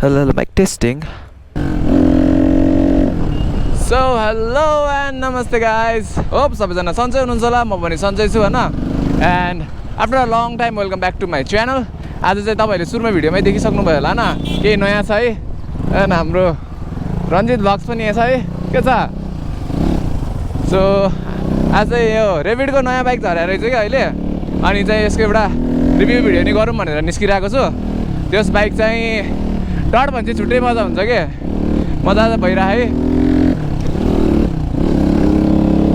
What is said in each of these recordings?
Hello, mic testing. So hello and namaste guys. Hope सबैजना सन्चै हुनुहुन्छ होला, म पनि सन्चै छु हैन. And after a long time welcome back to my channel. आज चाहिँ तपाईहरुले सुरुमा भिडियोमै देखिसक्नु भयो होला हैन. के नयाँ छ है? अनि हाम्रो रञ्जित भ्लग्स पनि यहाँ छ है. के छ? So आज यो रेभिट को नयाँ बाइक झरेको रहेछ के अहिले. अनि चाहिँ यसको एउटा रिभ्यू भिडियो नि गरौँ भनेर निस्किरहेको छु. त्यस बाइक चाहिँ डट भन्छ छुट्टै मजा हुन्छ के. मजा त भइरहेको है.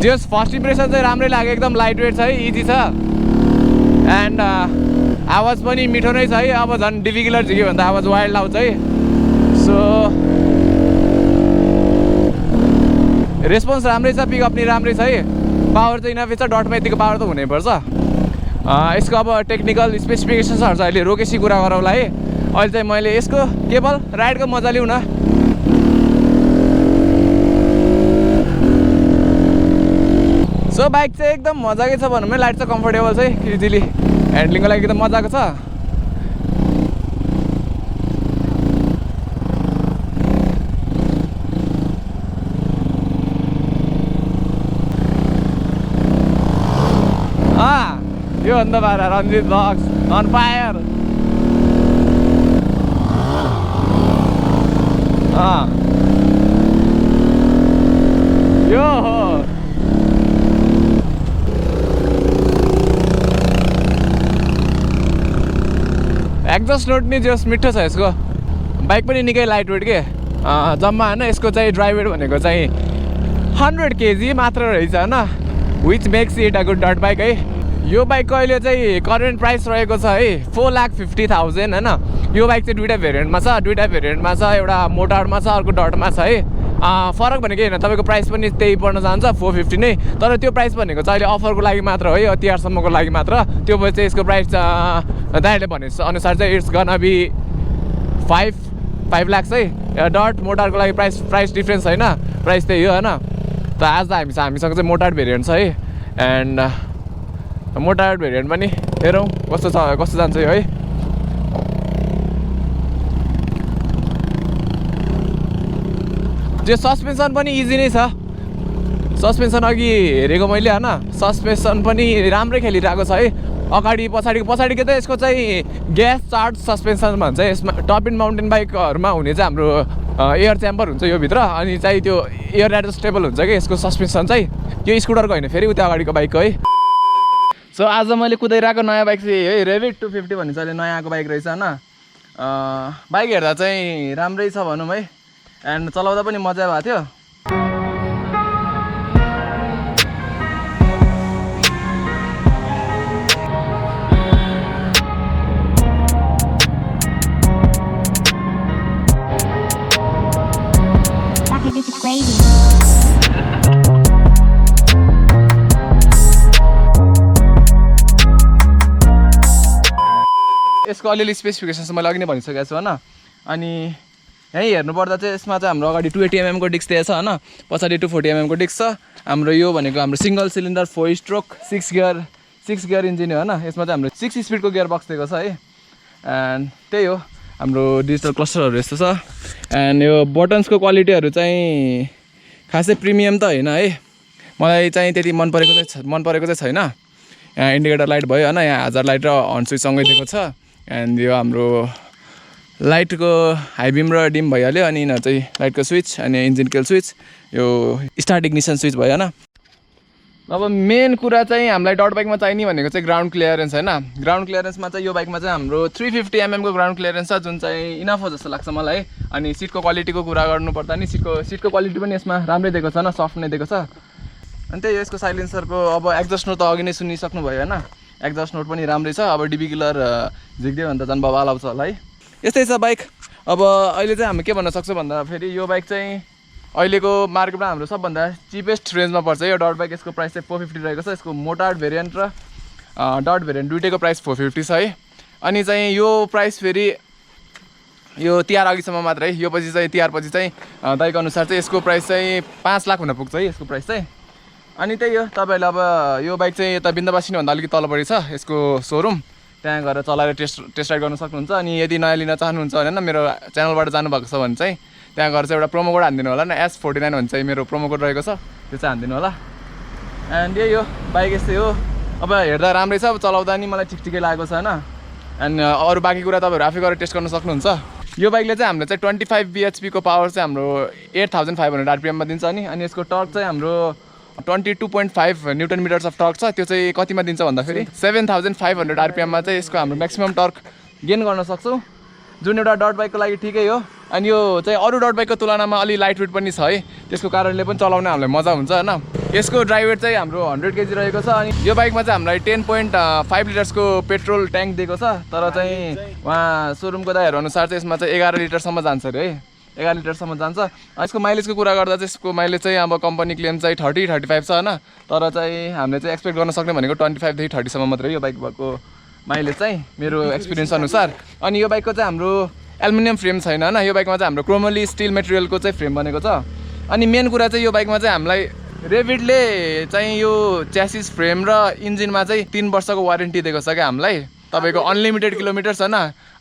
जस फर्स्ट इम्प्रेसन चाहिँ राम्रै लाग्यो, एकदम लाइट वेट छ है, इजी छ. एन्ड आवाज पनि मिठो नै छ है. अब झन् डिफिकलर झिक्यो भने त आवाज वाइल्ड आउँछ है. सो रेस्पोन्स राम्रै छ, पिकअप नि राम्रै छ है. पावर चाहिँ इनफ छ, डटमा यतिको पावर त हुनैपर्छ. यसको अब टेक्निकल स्पेसिफिकेसन्सहरू चाहिँ अहिले रोकेसी कुरा गरौँला है. अहिले चाहिँ मैले यसको केवल राइडको मजा लिउँ न. सो बाइक चाहिँ एकदम मजाकै छ भनौँ है. लाइट चाहिँ कम्फर्टेबल छ है, इजिली ह्यान्डलिङको लागि एकदम मजाको छ. यो भन्दा बाह्र रञ्जित भ्लग्स अन फायर. यो हो एक्जस्ट नोट नि जस मिठो छ यसको. बाइक पनि निकै लाइट वेट के. जम्मा होइन यसको चाहिँ ड्राइभ वेट भनेको चाहिँ 100 kg मात्र रहेछ होइन. Which makes it a good dot bike है. यो बाइकको अहिले चाहिँ करेन्ट प्राइस रहेको छ है 4,50,000 होइन. यो बाइक चाहिँ दुईवटा भेरिएन्टमा छ. एउटा मोटारमा छ, अर्को डटमा छ है. फरक भनेको होइन, तपाईँको प्राइस पनि त्यही पर्न जान्छ 450 नै. तर त्यो प्राइस भनेको चाहिँ अहिले अफरको लागि मात्र हो है, तिहारसम्मको लागि मात्र. त्यो भए चाहिँ यसको प्राइस दाइले भने अनुसार चाहिँ इट्स गन बी 5 लाख है. डट मोटारको लागि प्राइस डिफ्रेन्स छैन, प्राइस त्यही हो होइन. त आज हामीसँग चाहिँ मोटार भेरिएन्ट छ है. एन्ड मोटार भेरिएन्ट पनि हेरौँ कस्तो छ, कस्तो जान्छ यो है. त्यो सस्पेन्सन पनि इजी नै छ. सस्पेन्सन अघि हेरेको मैले होइन, सस्पेन्सन पनि राम्रै खेलिरहेको छ है. अगाडि पछाडिको त यसको चाहिँ ग्यास चार्ज सस्पेन्सन भन्छ. यसमा टप इन माउन्टेन बाइकहरूमा हुने चाहिँ हाम्रो एयर च्याम्बर हुन्छ यो भित्र. अनि चाहिँ त्यो एयर एडजस्टेबल हुन्छ कि यसको सस्पेन्सन चाहिँ. त्यो स्कुटरको होइन फेरि उता अगाडिको बाइकको है. सो आज मैले कुदाइरहेको नयाँ बाइक चाहिँ है रेभिट 250 भन्ने चाहिँ नयाँ आएको बाइक रहेछ होइन. बाइक हेर्दा चाहिँ राम्रै छ भनौँ है. एन्ड चलाउँदा पनि मजा भएको थियो. यसको अलिअलि स्पेसिफिकेसन मैले अघि नै भनिसकेको छु होइन. अनि यहीँ हेर्नुपर्दा चाहिँ यसमा चाहिँ हाम्रो अगाडि 280 mm को डिस्क दिएको छ होइन. पछाडि 240 mm को डिस्क छ. हाम्रो यो भनेको हाम्रो single cylinder 4 stroke 6 gear engine हो होइन. यसमा चाहिँ हाम्रो 6 स्पिडको गियर बक्स दिएको छ है. एन्ड त्यही हो हाम्रो डिजिटल क्लस्टरहरू यस्तो छ. एन्ड यो बटन्सको क्वालिटीहरू चाहिँ खासै प्रिमियम त होइन है. मलाई चाहिँ त्यति मन परेको चाहिँ छैन. यहाँ इन्डिकेटर लाइट भयो होइन, यहाँ हजार लाइट र हर्न स्विच सँगै दिएको छ. एन्ड यो हाम्रो लाइटको हाई बिम र डिम भइहाल्यो. अनि यिनीहरू चाहिँ लाइटको स्विच, अनि इन्जिन केल स्विच, यो स्टार्ट इग्निसन स्विच भयो होइन. अब मेन कुरा चाहिँ हामीलाई डट बाइकमा चाहिने भनेको चाहिँ ग्राउन्ड क्लियरेन्स होइन. ग्राउन्ड क्लियरेन्समा चाहिँ यो बाइकमा चाहिँ हाम्रो 350 mm को ग्राउन्ड क्लियरेन्स छ, जुन चाहिँ इनफ हो जस्तो लाग्छ मलाई. अनि सिटको क्वालिटीको कुरा गर्नुपर्दा नि सिटको क्वालिटी पनि यसमा राम्रै दिएको छ होइन, सफ्ट नै दिएको छ. अनि त्यही यसको साइलेन्सरको अब एक्जस्ट नोट त अघि नै सुनिसक्नु भयो होइन. एक्जस्ट नोट पनि राम्रै छ. अब डिबी किलर झिक्दियो भने त झन् बवाल आउँछ होला है. यस्तै छ बाइक. अब अहिले चाहिँ हामी के भन्न सक्छौँ भन्दाखेरि यो बाइक चाहिँ अहिलेको मार्केटमा हाम्रो सबभन्दा चिपेस्ट रेन्जमा पर्छ. यो डट बाइक यसको प्राइस चाहिँ 450 रहेको छ. यसको मोटार भेरिएन्ट र डट भेरिएन्ट दुइटैको प्राइस 450 छ है. अनि चाहिँ यो प्राइस फेरि यो तिहार अघिसम्म मात्र है. यो पछि चाहिँ तिहार पछि चाहिँ दाइको अनुसार चाहिँ यसको प्राइस चाहिँ 5 लाख हुन पुग्छ है यसको प्राइस चाहिँ. अनि त्यही हो, तपाईँहरूले अब यो बाइक चाहिँ यता बिन्दबासिनी भन्दा अलिकति तलपट्टि छ यसको सोरुम. त्यहाँ गएर चलाएर टेस्ट राइड गर्न सक्नुहुन्छ। अनि यदि नयाँ लिन चाहनुहुन्छ भने मेरो च्यानलबाट जानुभएको छ भने चाहिँ त्यहाँ गएर चाहिँ एउटा प्रोमो कोड हानिदिनु होला न, S49 भन्छ चाहिँ मेरो प्रोमो कोड रहेको छ, त्यो चाहिँ हानिदिनु होला। एन्ड यही हो बाइक यस्तै हो। अब हेर्दा राम्रै छ, अब चलाउँदा नि मलाई ठिकै लागेको छ होइन। एन्ड अरू बाँकी कुरा तपाईँहरू आफै गरेर टेस्ट गर्न सक्नुहुन्छ। यो बाइकले चाहिँ हाम्रो चाहिँ 25 bhp को पावर चाहिँ हाम्रो 8500 RPM मा दिन्छ अनि यसको टर्क चाहिँ हाम्रो 22.5 न्युटन मिटर्स अफ टर्क छ। त्यो चाहिँ कतिमा दिन्छ भन्दाखेरि 7500 RPM मा चाहिँ यसको हाम्रो म्याक्सिमम टर्क गेन गर्न सक्छौँ, जुन एउटा डट बाइकको लागि ठिकै हो। अनि यो चाहिँ अरू डट बाइकको तुलनामा अलि लाइट वेट पनि छ है, त्यसको कारणले पनि चलाउन हामीलाई मजा हुन्छ होइन। यसको ड्राइभ वेट चाहिँ हाम्रो 100 kg रहेको छ। अनि यो बाइकमा चाहिँ हामीलाई 10.5 लिटर्सको पेट्रोल ट्याङ्क दिएको छ, तर चाहिँ उहाँ सोरुमको दाइहरू अनुसार चाहिँ यसमा चाहिँ 11 लिटरसम्म जान्छ अरे है, 11 लिटरसम्म जान्छ। यसको माइलेजको कुरा गर्दा चाहिँ यसको माइलेज चाहिँ अब कम्पनी क्लेम चाहिँ 30-35 छ होइन, तर चाहिँ हामीले चाहिँ एक्सपेक्ट गर्न सक्ने भनेको 25 देखि 30 सम्म मात्रै यो बाइक भएको माइलेज चाहिँ मेरो एक्सपिरियन्स अनुसार। अनि यो बाइकको चाहिँ हाम्रो एल्युमिनियम फ्रेम छैन होइन, यो बाइकमा चाहिँ हाम्रो क्रोमोली स्टिल मेटेरियलको चाहिँ फ्रेम बनेको छ। अनि मेन कुरा चाहिँ यो बाइकमा चाहिँ हामीलाई रेभिटले चाहिँ यो च्यासिस फ्रेम र इन्जिनमा चाहिँ 3 वर्षको वारेन्टी दिएको छ क्या हामीलाई, तपाईँको अनलिमिटेड किलोमिटर्स होइन।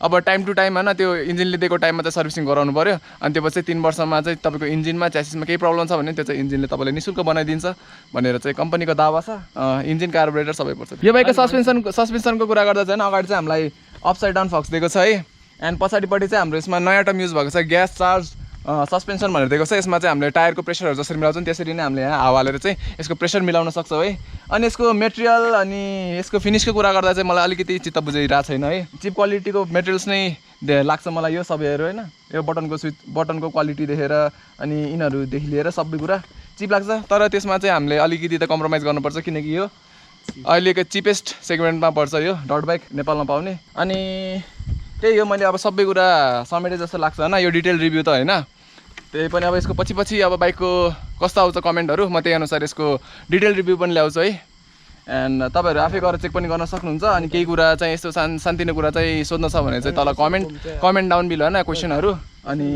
अब टाइम टु टाइम होइन त्यो इन्जिनले दिएको टाइममा चाहिँ सर्भिसिङ गराउनु पऱ्यो। अनि त्यो पछि 3 वर्षमा चाहिँ तपाईँको इन्जिनमा च्यासिसमा केही प्रब्लम छ भने त्यो चाहिँ इन्जिनले तपाईँले निःशुल्क बनाइदिन्छ भनेर चाहिँ कम्पनीको दावा छ। इन्जिन कार्बोरेटर सबै पर्छ। यो बाइकको सस्पेन्सनको कुरा गर्दा चाहिँ अगाडि चाहिँ हामीलाई अपसाइड डाउन फक्स दिएको छ है। एन्ड पछाडिपट्टि चाहिँ हाम्रो यसमा नयाँ टर्म युज भएको छ ग्यास चार्ज सस्पेन्सन भनेर दिएको छ। यसमा चाहिँ हामीले टायरको प्रेसरहरू जसरी मिलाउँछौँ त्यसरी नै हामीले यहाँ हावा हालेर चाहिँ यसको प्रेसर मिलाउन सक्छौँ है। अनि यसको मेटेरियल अनि यसको फिनिसको कुरा गर्दा चाहिँ मलाई अलिकति चित्त बुझिरहेको छैन है। चिप क्वालिटीको मेटेरियल्स नै लाग्छ मलाई यो सबैहरू होइन। यो बटनको क्वालिटी देखेर अनि यिनीहरूदेखि लिएर सबै कुरा चिप लाग्छ, तर त्यसमा चाहिँ हामीले अलिकति त कम्प्रोमाइज गर्नुपर्छ किनकि यो अहिलेको चिपेस्ट सेगमेन्टमा पर्छ यो डट बाइक नेपालमा पाउने। अनि त्यही हो, मैले अब सबै कुरा समेटे जस्तो लाग्छ होइन यो डिटेल रिभ्यू त होइन। त्यही पनि अब यसको पछि अब बाइकको कस्तो आउँछ कमेन्टहरू म त्यही अनुसार यसको डिटेल रिभ्यू पनि ल्याउँछु है। एन्ड तपाईँहरू आफै गएर चेक पनि गर्न सक्नुहुन्छ। अनि केही कुरा चाहिँ यस्तो सानतिनो कुरा चाहिँ सोध्न छ भने चाहिँ तल कमेन्ट डाउन बिलो होइन क्वेसनहरू। अनि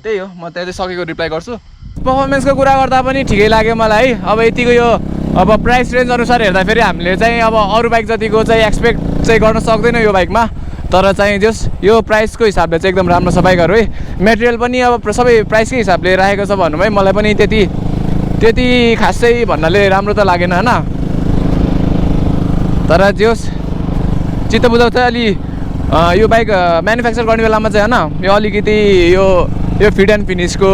त्यही हो, म त्यहाँ चाहिँ सकेको रिप्लाई गर्छु। पर्फर्मेन्सको कुरा गर्दा पनि ठिकै लाग्यो मलाई है। अब यतिको यो अब प्राइस रेन्ज अनुसार हेर्दाखेरि हामीले चाहिँ अब अरू बाइक जतिको चाहिँ एक्सपेक्ट चाहिँ गर्न सक्दैन यो बाइकमा, तर चाहिँ जस यो प्राइसको हिसाबले चाहिँ एकदम राम्रो छ बाइकहरू है। मेटेरियल पनि अब सबै प्राइसकै हिसाबले राखेको छ भनौँ है। मलाई पनि त्यति खासै भन्नाले राम्रो त लागेन होइन, तर जोस् चित्त बुझाउँछ अलि यो बाइक म्यानुफ्याक्चर गर्ने बेलामा चाहिँ होइन यो अलिकति यो फिट एन्ड फिनिसको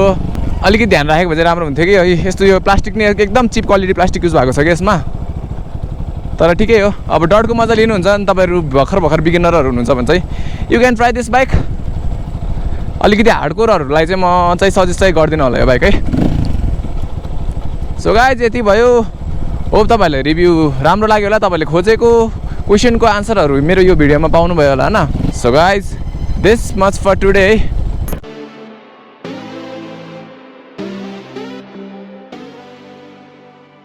अलिकति ध्यान राखेको भए चाहिँ राम्रो हुन्थ्यो कि। यस्तो यो प्लास्टिक नै एकदम चिप क्वालिटी प्लास्टिक युज भएको छ कि यसमा, तर ठिकै हो। अब डटको मजा लिनुहुन्छ अनि तपाईँहरू भर्खर बिगिनरहरू हुनुहुन्छ भने चाहिँ you can try this bike. अलिकति हार्डकोरहरूलाई चाहिँ म चाहिँ सजेस्ट चाहिँ गर्दिनँ होला यो बाइक है। सो गाइज यति भयो। होप तपाईँहरूले रिभ्यू राम्रो लाग्यो होला, तपाईँले खोजेको क्वेसनको आन्सरहरू मेरो यो भिडियोमा पाउनुभयो होला होइन। So guys this much for today है।